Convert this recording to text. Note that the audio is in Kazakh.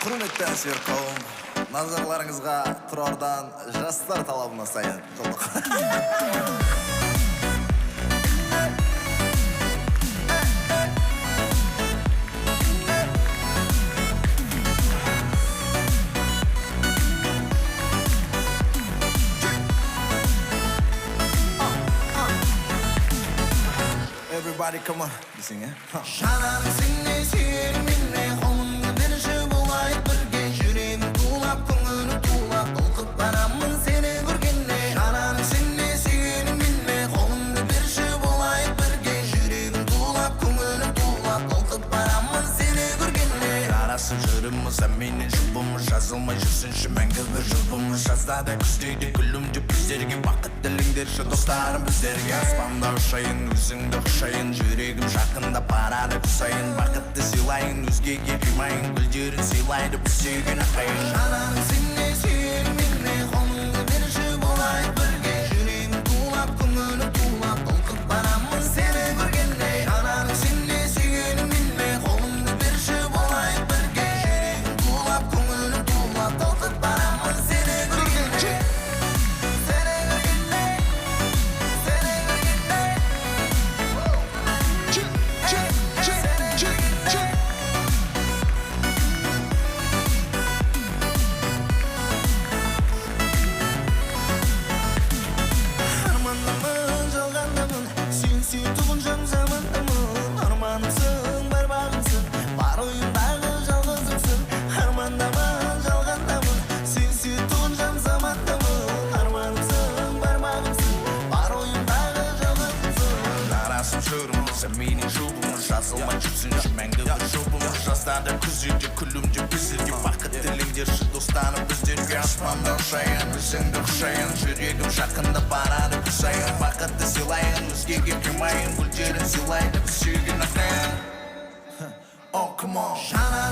Құрметті әншілер қауым, назарларыңызға Тұрардан жастар талабына сай қылдық. Everybody come on, sing it. Şanan seni sevminle kolumda bir şey bulayıp birge yüreğim tuğlap ko'nglim tuğlap толқып барамын seni көргенде Şanan seni sevminle kolumda bir şey bulayıp birge yüreğim tuğlap ko'nglim tuğlap толқып барамын seni көргенде Жарасып жүрміз sen менің жұбымыз жазылмай жүрсінші мәңгі бір жұбымыз жазда да күзде де күлімдеп біздерге бақыт тіліңдерші достарым біздерге аспанда ұшайын өзіңді құшайын жүрегім жақында барады күн сайын бақытты сыйлайын өзгеге қимайын гүлдерін сыйлайды біз сүйген ағайын Şanan seni sevminle kolumda bir şey bulayıp birge yüreğim tuğlap ko'nglim tuğlap толқып барамын seni көргенде Şanan seni sevminle kolumda bir şey bulayıp birge yüreğim tuğlap ko'nglim tuğlap толқып барамын seni көргенде Seni көргенде Seni көргенде Armandamın, жалғандамын Сен сүйтуғын жан замандамын Арманымсың, бар бағымсың Бар ойымдағы жалғызымсың Армандамын, жалғандамын Сен сүйтуғын жан замандамын Арманымсың, бар бағымсың Бар ойымдағы жалғызымсың Жарасып жүрміз sen менің жұбымыз жазылмай жүрсінші мәңгі бір жұбымыз жазда да күзде де күлімдеп біздерге бақыт тіліңдерші достарым біздерге аспанда ұшайын өзіңді құшайын жүрегім жақында барады күн сайын бақытты сыйлайын өзгеге қимайын гүлдерін сыйлайды біз сүйген ағайын Oh come on Şanan